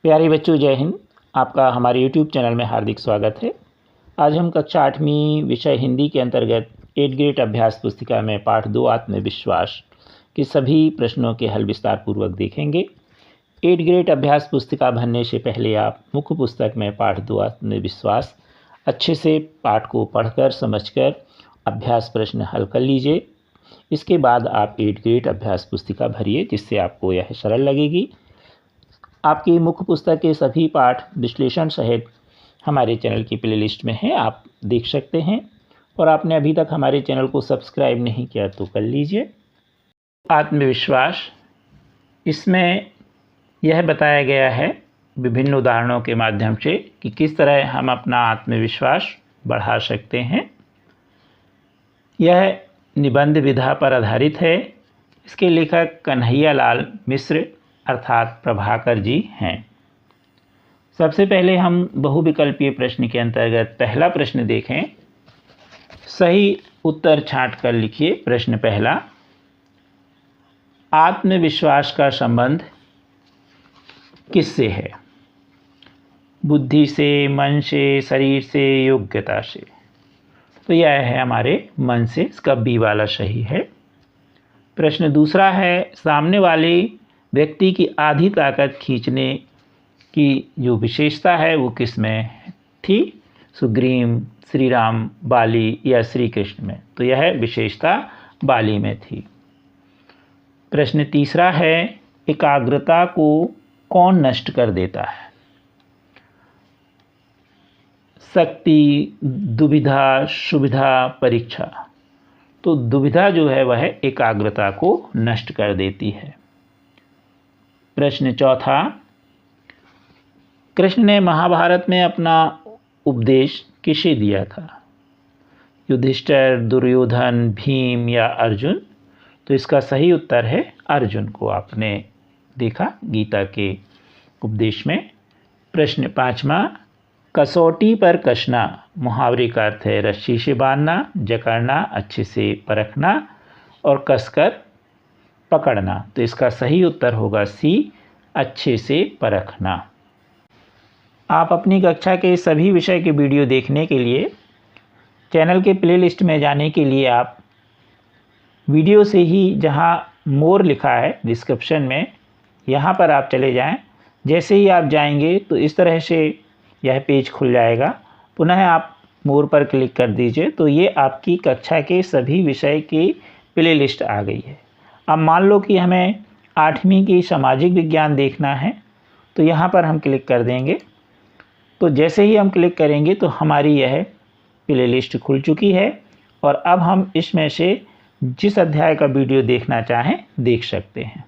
प्यारे बच्चों, जय हिंद। आपका हमारे YouTube चैनल में हार्दिक स्वागत है। आज हम कक्षा 8वीं विषय हिंदी के अंतर्गत 8th ग्रेड अभ्यास पुस्तिका में पाठ 2 आत्मविश्वास के सभी प्रश्नों के हल विस्तार पूर्वक देखेंगे। 8th ग्रेड अभ्यास पुस्तिका भरने से पहले आप मुख्य पुस्तक में पाठ 2 आत्मविश्वास अच्छे से पाठ को पढ़कर समझकर अभ्यास प्रश्न हल कर लीजिए। इसके बाद आप 8th ग्रेड अभ्यास पुस्तिका भरिए, जिससे आपको यह सरल लगेगी। आपकी मुख्य पुस्तक के सभी पाठ विश्लेषण सहित हमारे चैनल की प्लेलिस्ट में है, आप देख सकते हैं। और आपने अभी तक हमारे चैनल को सब्सक्राइब नहीं किया तो कर लीजिए। आत्मविश्वास, इसमें यह बताया गया है विभिन्न उदाहरणों के माध्यम से कि किस तरह हम अपना आत्मविश्वास बढ़ा सकते हैं। यह निबंध विधा पर आधारित है। इसके लेखक कन्हैया लाल मिश्र अर्थात प्रभाकर जी हैं। सबसे पहले हम बहुविकल्पीय प्रश्न के अंतर्गत पहला प्रश्न देखें। सही उत्तर छांट कर लिखिए। प्रश्न पहला, आत्मविश्वास का संबंध किससे है? बुद्धि से, मन से, शरीर से, योग्यता से? तो यह है हमारे मन से। इसका बी वाला सही है। प्रश्न दूसरा है, सामने वाले व्यक्ति की आधी ताकत खींचने की जो विशेषता है वो किस में थी? सुग्रीव, श्री राम, बाली या श्री कृष्ण में? तो यह विशेषता बाली में थी। प्रश्न तीसरा है, एकाग्रता को कौन नष्ट कर देता है? शक्ति, दुविधा, सुविधा, परीक्षा? तो दुविधा जो है वह एकाग्रता को नष्ट कर देती है। प्रश्न चौथा, कृष्ण ने महाभारत में अपना उपदेश किसे दिया था? युधिष्ठिर, दुर्योधन, भीम या अर्जुन? तो इसका सही उत्तर है अर्जुन को। आपने देखा गीता के उपदेश में। प्रश्न पांचवा, कसौटी पर कसना मुहावरे का अर्थ है रस्सी से बांधना, जकड़ना, अच्छे से परखना और कसकर पकड़ना। तो इसका सही उत्तर होगा सी, अच्छे से परखना। आप अपनी कक्षा के सभी विषय के वीडियो देखने के लिए चैनल के प्लेलिस्ट में जाने के लिए आप वीडियो से ही जहां मोर लिखा है डिस्क्रिप्शन में, यहां पर आप चले जाएं। जैसे ही आप जाएंगे तो इस तरह से यह पेज खुल जाएगा। पुनः आप मोर पर क्लिक कर दीजिए तो ये आपकी कक्षा के सभी विषय की प्लेलिस्ट आ गई है। अब मान लो कि हमें 8वीं की सामाजिक विज्ञान देखना है, तो यहाँ पर हम क्लिक कर देंगे। तो जैसे ही हम क्लिक करेंगे तो हमारी यह प्लेलिस्ट खुल चुकी है और अब हम इसमें से जिस अध्याय का वीडियो देखना चाहें देख सकते हैं।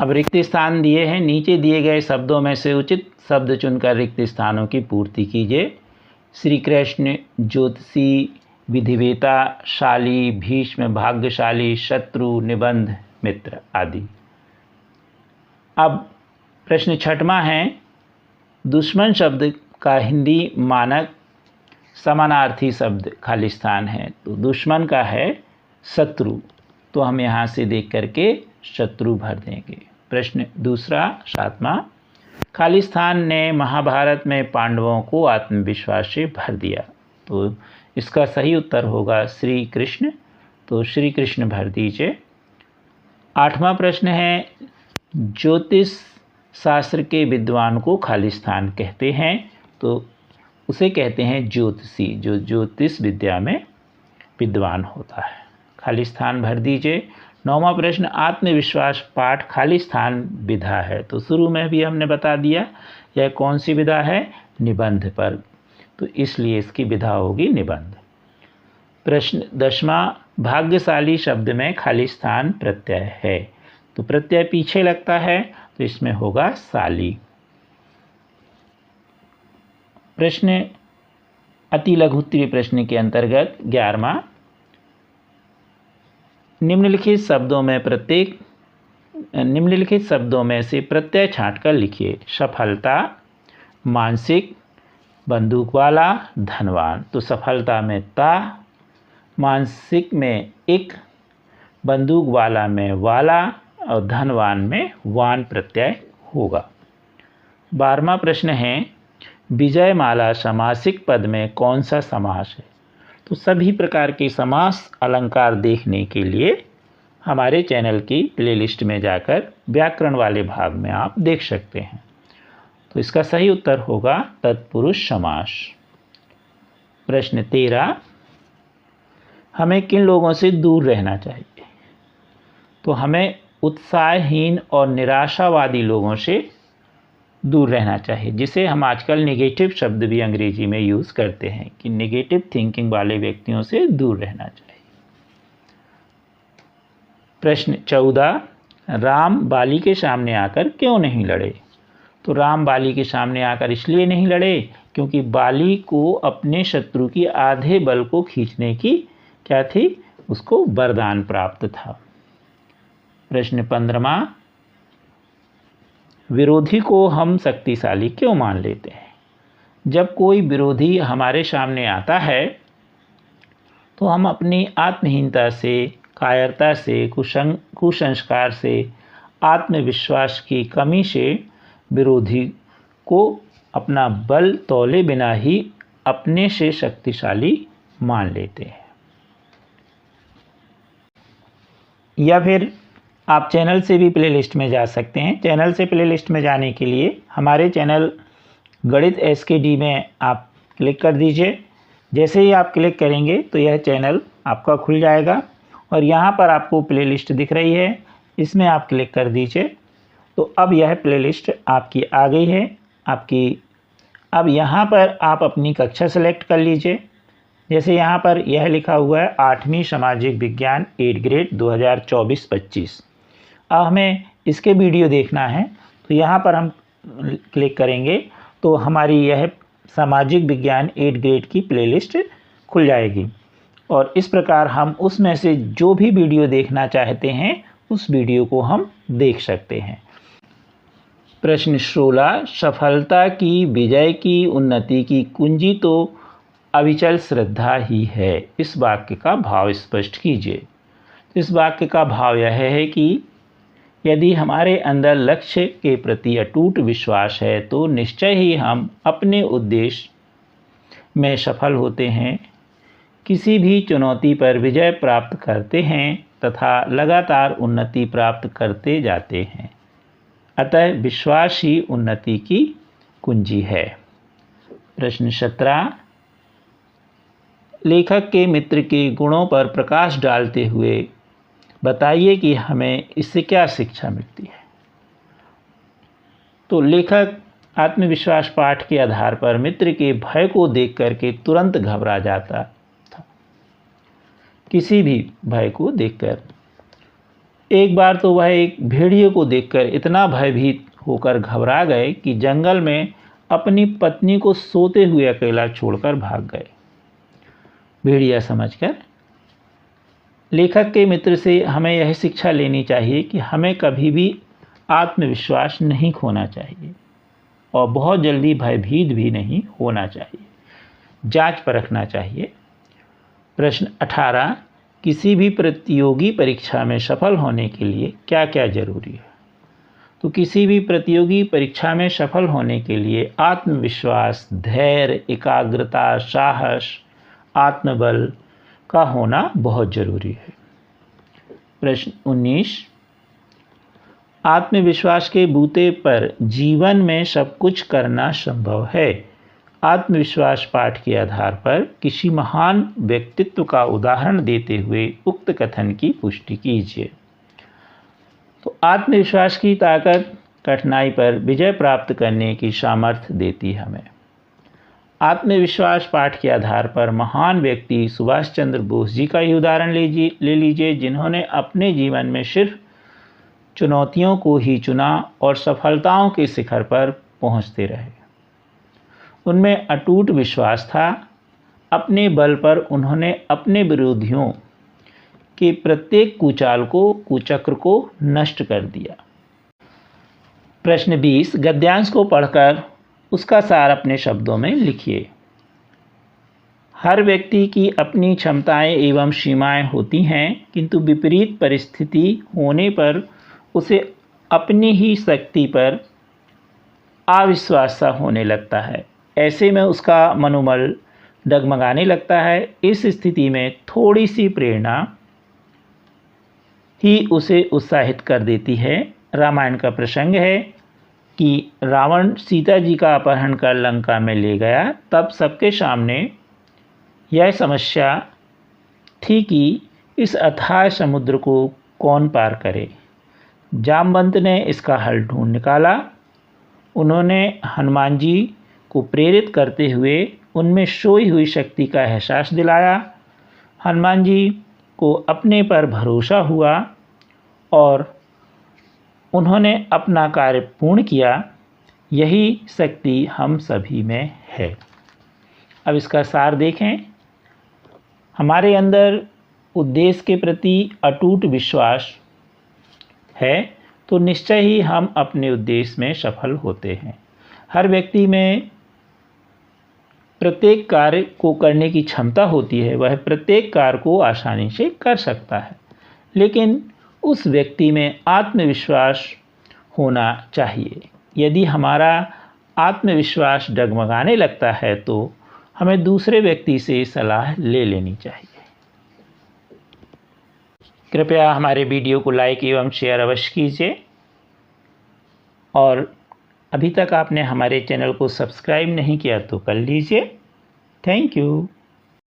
अब रिक्त स्थान दिए हैं, नीचे दिए गए शब्दों में से उचित शब्द चुनकर रिक्त स्थानों की पूर्ति कीजिए। श्री कृष्ण, ज्योतिषी, विधिवेता, शाली, भीष्म, भाग्यशाली, शत्रु, निबंध, मित्र आदि। अब प्रश्न छठवां है, दुश्मन शब्द का हिंदी मानक समानार्थी शब्द खाली स्थान है। तो दुश्मन का है शत्रु, तो हम यहाँ से देख करके शत्रु भर देंगे। प्रश्न दूसरा, सातवां, खाली स्थान ने महाभारत में पांडवों को आत्मविश्वास से भर दिया। तो इसका सही उत्तर होगा श्री कृष्ण, तो श्री कृष्ण भर दीजिए। आठवां प्रश्न है, ज्योतिष शास्त्र के विद्वान को खाली स्थान कहते हैं। तो उसे कहते हैं ज्योतिषी, जो ज्योतिष विद्या में विद्वान होता है। खाली स्थान भर दीजिए। नौवां प्रश्न, आत्मविश्वास पाठ खाली स्थान विधा है। तो शुरू में भी हमने बता दिया यह कौन सी विधा है, निबंध पर, तो इसलिए इसकी विधा होगी निबंध। प्रश्न 10वां, भाग्यशाली शब्द में खाली स्थान प्रत्यय है। तो प्रत्यय पीछे लगता है तो इसमें होगा शाली। प्रश्न अति लघु उत्तरीय प्रश्न के अंतर्गत 11वां, निम्नलिखित शब्दों में से प्रत्यय छांटकर लिखिए। सफलता, मानसिक, बंदूक वाला, धनवान। तो सफलता में ता, मानसिक में इक, बंदूक वाला में वाला और धनवान में वान प्रत्यय होगा। 12वां प्रश्न है, विजयमाला समासिक पद में कौन सा समास है? तो सभी प्रकार के समास अलंकार देखने के लिए हमारे चैनल की प्लेलिस्ट में जाकर व्याकरण वाले भाग में आप देख सकते हैं। तो इसका सही उत्तर होगा तत्पुरुष समास। प्रश्न 13, हमें किन लोगों से दूर रहना चाहिए? तो हमें उत्साहहीन और निराशावादी लोगों से दूर रहना चाहिए, जिसे हम आजकल नेगेटिव शब्द भी अंग्रेजी में यूज़ करते हैं कि नेगेटिव थिंकिंग वाले व्यक्तियों से दूर रहना चाहिए। प्रश्न 14, राम बाली के सामने आकर क्यों नहीं लड़े? तो राम बाली के सामने आकर इसलिए नहीं लड़े क्योंकि बाली को अपने शत्रु की आधे बल को खींचने की क्या थी? उसको वरदान प्राप्त था। प्रश्न 15, विरोधी को हम शक्तिशाली क्यों मान लेते हैं? जब कोई विरोधी हमारे सामने आता है तो हम अपनी आत्महीनता से, कायरता से, कुसंस्कार से, आत्मविश्वास की कमी से विरोधी को अपना बल तौले बिना ही अपने से शक्तिशाली मान लेते हैं। या फिर आप चैनल से भी प्लेलिस्ट में जा सकते हैं। चैनल से प्लेलिस्ट में जाने के लिए हमारे चैनल गणित SKD में आप क्लिक कर दीजिए। जैसे ही आप क्लिक करेंगे तो यह चैनल आपका खुल जाएगा और यहाँ पर आपको प्लेलिस्ट दिख रही है, इसमें आप क्लिक कर दीजिए। तो अब यह प्लेलिस्ट आपकी आ गई है अब यहाँ पर आप अपनी कक्षा सेलेक्ट कर लीजिए। जैसे यहाँ पर यह लिखा हुआ है 8वीं सामाजिक विज्ञान 8 ग्रेड 2024-25। अब हमें इसके वीडियो देखना है तो यहाँ पर हम क्लिक करेंगे तो हमारी यह सामाजिक विज्ञान 8 ग्रेड की प्लेलिस्ट खुल जाएगी और इस प्रकार हम उसमें से जो भी वीडियो देखना चाहते हैं उस वीडियो को हम देख सकते हैं। प्रश्न 16, सफलता की, विजय की, उन्नति की कुंजी तो अविचल श्रद्धा ही है। इस वाक्य का भाव स्पष्ट कीजिए। इस वाक्य का भाव यह है कि यदि हमारे अंदर लक्ष्य के प्रति अटूट विश्वास है तो निश्चय ही हम अपने उद्देश्य में सफल होते हैं, किसी भी चुनौती पर विजय प्राप्त करते हैं तथा लगातार उन्नति प्राप्त करते जाते हैं। अतः विश्वास ही उन्नति की कुंजी है। प्रश्न 17, लेखक के मित्र के गुणों पर प्रकाश डालते हुए बताइए कि हमें इससे क्या शिक्षा मिलती है। तो लेखक आत्मविश्वास पाठ के आधार पर मित्र के भय को देख करके तुरंत घबरा जाता था। किसी भी भय को देखकर, एक बार तो वह एक भेड़िए को देखकर इतना भयभीत होकर घबरा गए कि जंगल में अपनी पत्नी को सोते हुए अकेला छोड़कर भाग गए। भेड़िया समझकर लेखक के मित्र से हमें यह शिक्षा लेनी चाहिए कि हमें कभी भी आत्मविश्वास नहीं खोना चाहिए और बहुत जल्दी भयभीत भी नहीं होना चाहिए, जांच परखना चाहिए। प्रश्न 18, किसी भी प्रतियोगी परीक्षा में सफल होने के लिए क्या क्या जरूरी है? तो किसी भी प्रतियोगी परीक्षा में सफल होने के लिए आत्मविश्वास, धैर्य, एकाग्रता, साहस, आत्मबल का होना बहुत जरूरी है। प्रश्न 19, आत्मविश्वास के बूते पर जीवन में सब कुछ करना संभव है। आत्मविश्वास पाठ के आधार पर किसी महान व्यक्तित्व का उदाहरण देते हुए उक्त कथन की पुष्टि कीजिए। तो आत्मविश्वास की ताकत कठिनाई पर विजय प्राप्त करने की सामर्थ्य देती है हमें। आत्मविश्वास पाठ के आधार पर महान व्यक्ति सुभाष चंद्र बोस जी का ही उदाहरण ले लीजिए, जिन्होंने अपने जीवन में सिर्फ चुनौतियों को ही चुना और सफलताओं के शिखर पर पहुंचते रहे। उनमें अटूट विश्वास था। अपने बल पर उन्होंने अपने विरोधियों के प्रत्येक कुचक्र को नष्ट कर दिया। प्रश्न 20, गद्यांश को पढ़कर उसका सार अपने शब्दों में लिखिए। हर व्यक्ति की अपनी क्षमताएं एवं सीमाएं होती हैं, किंतु विपरीत परिस्थिति होने पर उसे अपनी ही शक्ति पर अविश्वास सा होने लगता है। ऐसे में उसका मनोबल डगमगाने लगता है। इस स्थिति में थोड़ी सी प्रेरणा ही उसे उत्साहित कर देती है। रामायण का प्रसंग है कि रावण सीता जी का अपहरण कर लंका में ले गया। तब सबके सामने यह समस्या थी कि इस अथाह समुद्र को कौन पार करे। जामवंत ने इसका हल ढूंढ निकाला। उन्होंने हनुमान जी को प्रेरित करते हुए उनमें सोई हुई शक्ति का एहसास दिलाया। हनुमान जी को अपने पर भरोसा हुआ और उन्होंने अपना कार्य पूर्ण किया। यही शक्ति हम सभी में है। अब इसका सार देखें। हमारे अंदर उद्देश्य के प्रति अटूट विश्वास है तो निश्चय ही हम अपने उद्देश्य में सफल होते हैं। हर व्यक्ति में प्रत्येक कार्य को करने की क्षमता होती है। वह प्रत्येक कार्य को आसानी से कर सकता है, लेकिन उस व्यक्ति में आत्मविश्वास होना चाहिए। यदि हमारा आत्मविश्वास डगमगाने लगता है तो हमें दूसरे व्यक्ति से सलाह ले लेनी चाहिए। कृपया हमारे वीडियो को लाइक एवं शेयर अवश्य कीजिए और अभी तक आपने हमारे चैनल को सब्सक्राइब नहीं किया तो कर लीजिए। Thank you.